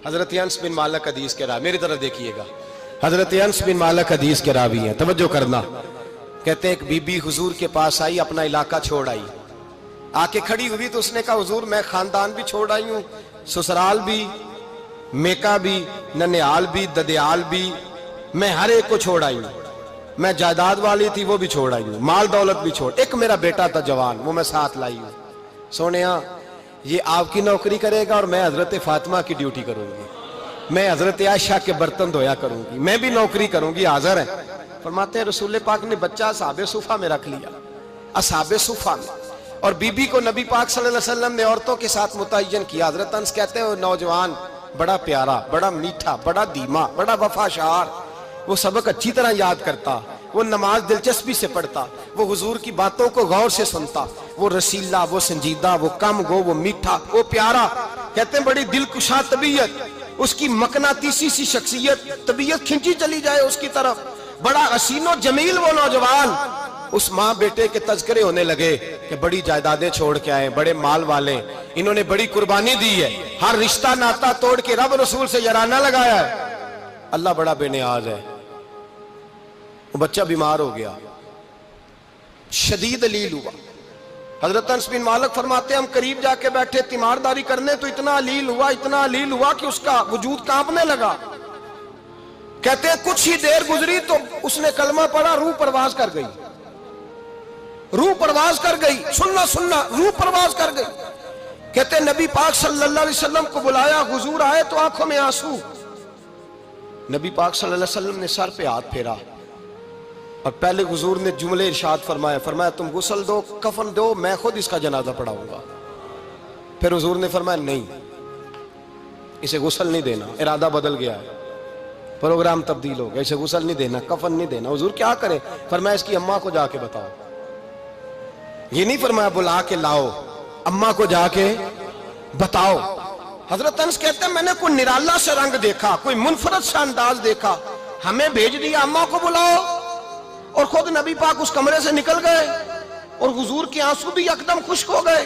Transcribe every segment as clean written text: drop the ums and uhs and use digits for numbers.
حضرت انس بن مالک حدیث کے راوی، میری طرف دیکھیے گا، حضرت انس بن مالک حدیث کے راوی ہیں، توجہ کرنا۔ کہتے ہیں ایک بی بی حضور کے پاس آئی، اپنا علاقہ چھوڑ آئی، آ کے کھڑی ہوئی تو اس نے کہا حضور میں خاندان بھی چھوڑ آئی ہوں، سسرال بھی، میکا بھی، ننیال بھی، ددیال بھی، میں ہر ایک کو چھوڑ آئی ہوں، میں جائیداد والی تھی وہ بھی چھوڑ آئی ہوں، مال دولت بھی چھوڑ، ایک میرا بیٹا تھا جوان وہ میں ساتھ لائی ہوں۔ سونیا یہ آپ کی نوکری کرے گا اور میں حضرت فاطمہ کی ڈیوٹی کروں گی، میں حضرت عائشہ کے برتن دھویا کروں گی، میں بھی نوکری کروں گی، حاضر ہے۔ فرماتے ہیں رسول پاک نے بچہ اصحاب صفہ میں رکھ لیا، اصحاب صفہ میں، اور بی بی کو نبی پاک صلی اللہ علیہ وسلم نے عورتوں کے ساتھ متعین کیا۔ حضرت انس کہتے ہیں وہ نوجوان بڑا پیارا، بڑا میٹھا، بڑا دھیما، بڑا وفاشار، وہ سبق اچھی طرح یاد کرتا، وہ نماز دلچسپی سے پڑھتا، وہ حضور کی باتوں کو غور سے سنتا، وہ رسیلا، وہ سنجیدہ، وہ کم گو، وہ میٹھا، وہ پیارا۔ کہتے ہیں بڑی دلکشا طبیعت، اس کی مقناطیسی سی شخصیت، طبیعت کھنچی چلی جائے اس کی طرف، بڑا حسین و جمیل وہ نوجوان۔ اس ماں بیٹے کے تذکرے ہونے لگے کہ بڑی جائیدادیں چھوڑ کے آئے، بڑے مال والے، انہوں نے بڑی قربانی دی ہے، ہر رشتہ ناتا توڑ کے رب رسول سے یارانہ لگایا ہے، اللہ بڑا بے نیاز ہے۔ وہ بچہ بیمار ہو گیا، شدید علیل ہوا۔ حضرت انس بن مالک فرماتے ہیں ہم قریب جا کے بیٹھے تیمارداری کرنے تو اتنا علیل ہوا کہ اس کا وجود کانپنے لگا۔ کہتے ہیں کچھ ہی دیر گزری تو اس نے کلمہ پڑھا، روح پرواز کر گئی، روح پرواز کر گئی، سننا روح پرواز کر گئی۔ کہتے ہیں نبی پاک صلی اللہ علیہ وسلم کو بلایا، حضور آئے تو آنکھوں میں آنسو۔ نبی پاک صلی اللہ علیہ وسلم نے سر پہ ہاتھ پھیرا اور پہلے حضور نے جملے ارشاد فرمایا تم غسل دو، کفن دو، میں خود اس کا جنازہ پڑھاؤں گا۔ پھر حضور نے فرمایا نہیں، اسے غسل نہیں دینا، ارادہ بدل گیا ہے، پروگرام تبدیل ہو گیا، اسے غسل نہیں دینا، کفن نہیں دینا۔ حضور کیا کرے؟ فرمایا اس کی اماں کو جا کے بتاؤ۔ یہ نہیں فرمایا بلا کے لاؤ، اماں کو جا کے بتاؤ۔ حضرت انس کہتے ہیں میں نے کوئی نرالا سے رنگ دیکھا، کوئی منفرد سا انداز دیکھا، ہمیں بھیج دیا اماں کو بلاؤ، اور خود نبی پاک اس کمرے سے نکل گئے اور حضور کے آنسو بھی یکدم خشک ہو گئے،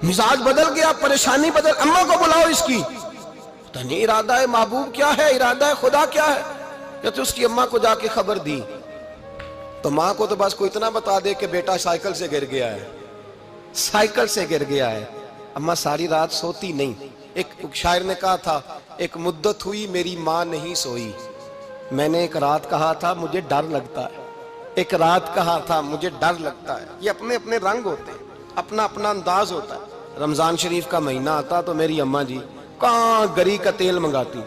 مزاج بدل گیا، پریشانی بدل، اماں کو بلاؤ اس کی۔ پتہ نہیں ارادہ ہے محبوب کیا ہے، ارادہ ہے خدا کیا ہے۔ کہتے اس کی اماں کو جا کے خبر دی تو ماں کو تو بس کوئی اتنا بتا دے کہ بیٹا سائیکل سے گر گیا ہے، سائیکل سے گر گیا ہے۔ اماں ساری رات سوتی نہیں۔ ایک شاعر نے کہا تھا ایک مدت ہوئی میری ماں نہیں سوئی، میں نے ایک رات کہا تھا مجھے ڈر لگتا ہے، ایک رات کہا تھا مجھے ڈر لگتا ہے۔ یہ اپنے اپنے رنگ ہوتے ہیں، اپنا اپنا انداز ہوتا ہے۔ رمضان شریف کا مہینہ آتا تو میری اماں جی کہاں گری کا تیل منگاتی،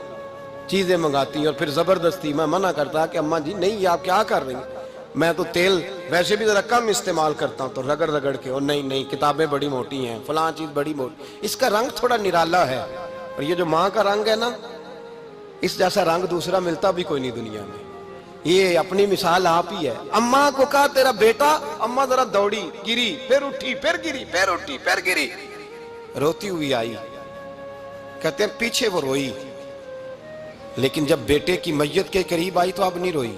چیزیں منگاتی، اور پھر زبردستی میں منع کرتا کہ اماں جی نہیں، آپ کیا کر رہی ہیں، میں تو تیل ویسے بھی ذرا کم استعمال کرتا ہوں، تو رگڑ رگڑ کے، اور نہیں کتابیں بڑی موٹی ہیں، فلاں چیز بڑی موٹی، اس کا رنگ تھوڑا نرالا ہے۔ اور یہ جو ماں کا رنگ ہے نا، اس جیسا رنگ دوسرا ملتا بھی کوئی نہیں دنیا میں۔ یہ اپنی مثال آپ ہی ہے۔ اماں کو کہا تیرا بیٹا، اماں ذرا دوڑی، گری، پھر اٹھی، پھر گری، پھر اٹھی، پھر گری، روتی ہوئی آئی۔ کہتے ہیں پیچھے وہ روئی، لیکن جب بیٹے کی میت کے قریب آئی تو اب نہیں روئی۔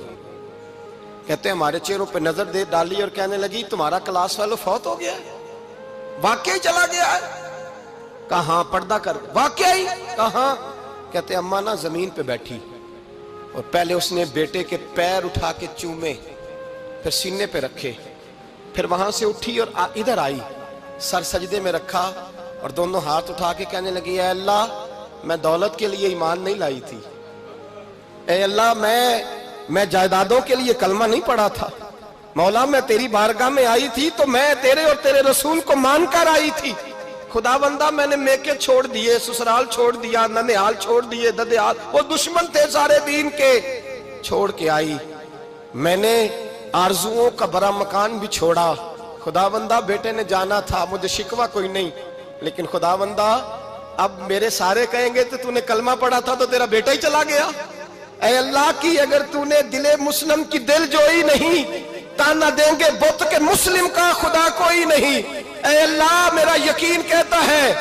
کہتے ہیں ہمارے چہروں پہ نظر دے ڈالی اور کہنے لگی تمہارا کلاس فیلو فوت ہو گیا ہے، واقعی چلا گیا ہے؟ کہاں پردہ کر، واقعی کہاں؟ کہتے ہیں اماں نا زمین پہ بیٹھی اور پہلے اس نے بیٹے کے پیر اٹھا کے چومے، پھر سینے پہ رکھے، پھر وہاں سے اٹھی اور ادھر آئی، سر سجدے میں رکھا اور دونوں ہاتھ اٹھا کے کہنے لگی اے اللہ میں دولت کے لیے ایمان نہیں لائی تھی، اے اللہ میں جائیدادوں کے لیے کلمہ نہیں پڑھا تھا، مولا میں تیری بارگاہ میں آئی تھی تو میں تیرے اور تیرے رسول کو مان کر آئی تھی، خدا بندہ میں نے میکے چھوڑ دیے، سسرال چھوڑ دیا، ننیال چھوڑ دیے، ددیال، وہ دشمن تھے سارے دین کے، چھوڑ کے آئی، میں نے آرزوؤں کا بڑا مکان بھی چھوڑا، خدا بندہ بیٹے نے جانا تھا، مجھے شکوہ کوئی نہیں، لیکن خدا بندہ اب میرے سارے کہیں گے تو نے کلمہ پڑھا تھا تو تیرا بیٹا ہی چلا گیا، اے اللہ کی اگر تو نے دل مسلم کی دل جوئی نہیں، تانا دیں گے بت کے مسلم کا خدا کوئی نہیں، اے اللہ میرا یقین کہتا ہے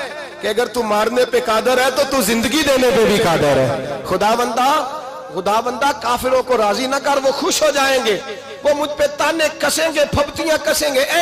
کہ اگر تو مارنے پہ قادر ہے تو زندگی دینے پہ بھی قادر ہے، خدا بندہ کافروں کو راضی نہ کر، وہ خوش ہو جائیں گے، وہ مجھ پہ تانے کسیں گے، پھپتیاں کسیں گے، اے